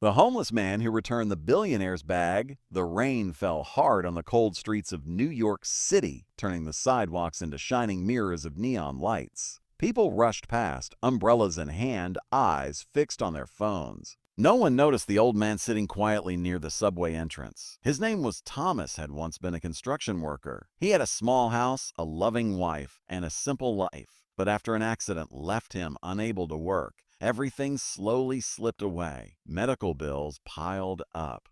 The homeless man who returned the billionaire's bag. The rain fell hard on the cold streets of New York City, turning the sidewalks into shining mirrors of neon lights. People rushed past, umbrellas in hand, eyes fixed on their phones. No one noticed the old man sitting quietly near the subway entrance. His name was Thomas, had once been a construction worker. He had a small house, a loving wife, and a simple life. But after an accident left him unable to work, everything slowly slipped away. Medical bills piled up.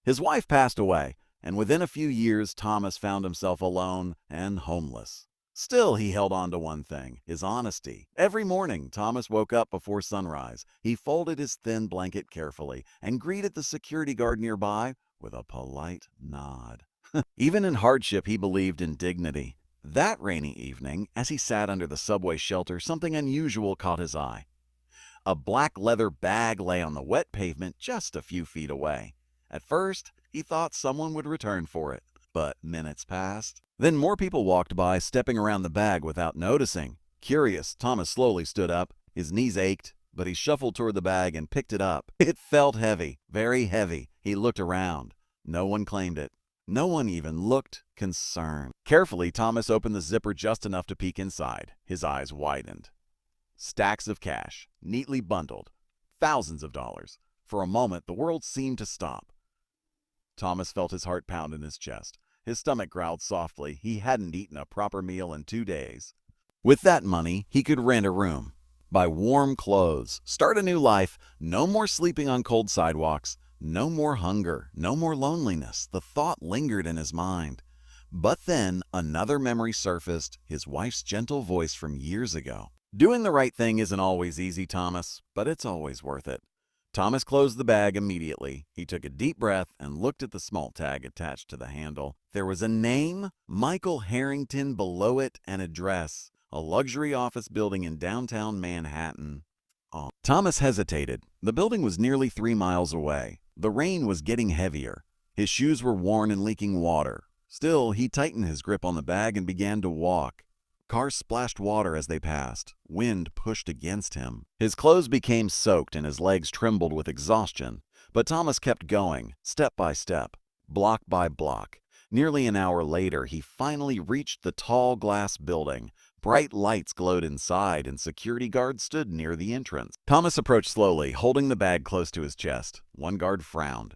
His wife passed away, and within a few years, Thomas found himself alone and homeless. Still, he held on to one thing, his honesty. Every morning, Thomas woke up before sunrise. He folded his thin blanket carefully and greeted the security guard nearby with a polite nod. Even in hardship, he believed in dignity. That rainy evening, as he sat under the subway shelter, something unusual caught his eye. A black leather bag lay on the wet pavement just a few feet away. At first, he thought someone would return for it. But minutes passed. Then more people walked by, stepping around the bag without noticing. Curious, Thomas slowly stood up. His knees ached, but he shuffled toward the bag and picked it up. It felt heavy, very heavy. He looked around. No one claimed it. No one even looked concerned. Carefully, Thomas opened the zipper just enough to peek inside. His eyes widened. Stacks of cash, neatly bundled. Thousands of dollars. For a moment, the world seemed to stop. Thomas felt his heart pound in his chest. His stomach growled softly. He hadn't eaten a proper meal in 2 days. With that money, he could rent a room, buy warm clothes, start a new life. No more sleeping on cold sidewalks. No more hunger. No more loneliness. The thought lingered in his mind. But then another memory surfaced, his wife's gentle voice from years ago. Doing the right thing isn't always easy, Thomas, but it's always worth it. Thomas closed the bag immediately. He took a deep breath and looked at the small tag attached to the handle. There was a name, Michael Harrington, below it, an address, a luxury office building in downtown Manhattan. Oh. Thomas hesitated. The building was nearly 3 miles away. The rain was getting heavier. His shoes were worn and leaking water. Still, he tightened his grip on the bag and began to walk. Cars splashed water as they passed. Wind pushed against him. His clothes became soaked and his legs trembled with exhaustion. But Thomas kept going, step by step, block by block. Nearly an hour later, he finally reached the tall glass building. Bright lights glowed inside and security guards stood near the entrance. Thomas approached slowly, holding the bag close to his chest. One guard frowned.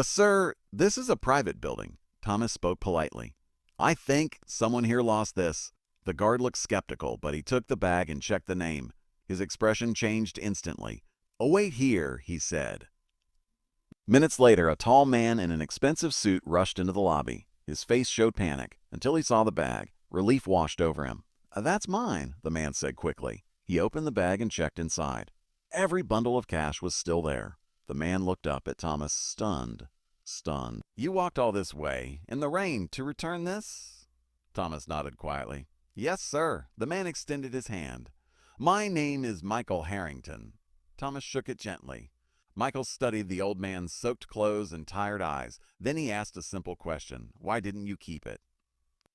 Sir, this is a private building." Thomas spoke politely. "I think someone here lost this." The guard looked skeptical, but he took the bag and checked the name. His expression changed instantly. "Await here," he said. Minutes later, a tall man in an expensive suit rushed into the lobby. His face showed panic until he saw the bag. Relief washed over him. "That's mine," the man said quickly. He opened the bag and checked inside. Every bundle of cash was still there. The man looked up at Thomas, stunned. "You walked all this way, in the rain, to return this?" Thomas nodded quietly. "Yes, sir." The man extended his hand. "My name is Michael Harrington." Thomas shook it gently. Michael studied the old man's soaked clothes and tired eyes. Then he asked a simple question. "Why didn't you keep it?"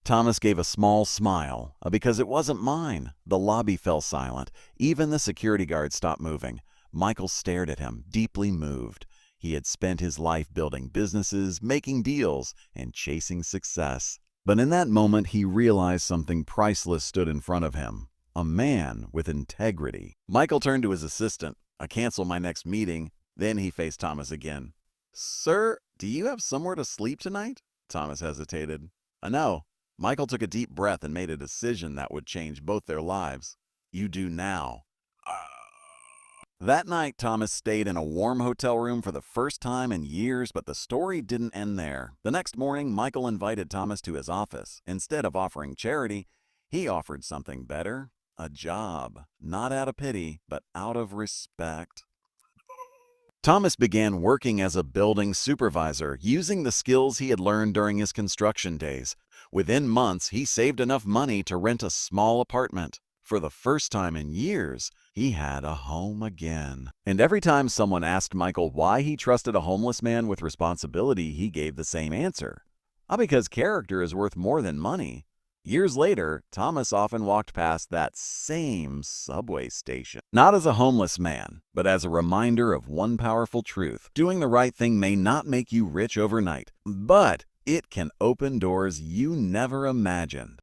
Thomas gave a small smile. "Because it wasn't mine." The lobby fell silent. Even the security guard stopped moving. Michael stared at him, deeply moved. He had spent his life building businesses, making deals, and chasing success. But in that moment, he realized something priceless stood in front of him. A man with integrity. Michael turned to his assistant. "I cancel my next meeting." Then he faced Thomas again. "Sir, do you have somewhere to sleep tonight?" Thomas hesitated. "No." Michael took a deep breath and made a decision that would change both their lives. "You do now." That night, Thomas stayed in a warm hotel room for the first time in years, but the story didn't end there. The next morning, Michael invited Thomas to his office. Instead of offering charity, he offered something better, a job. Not out of pity, but out of respect. Thomas began working as a building supervisor, using the skills he had learned during his construction days. Within months, he saved enough money to rent a small apartment. For the first time in years, he had a home again. And every time someone asked Michael why he trusted a homeless man with responsibility, he gave the same answer. Because character is worth more than money." Years later, Thomas often walked past that same subway station. Not as a homeless man, but as a reminder of one powerful truth. Doing the right thing may not make you rich overnight, but it can open doors you never imagined.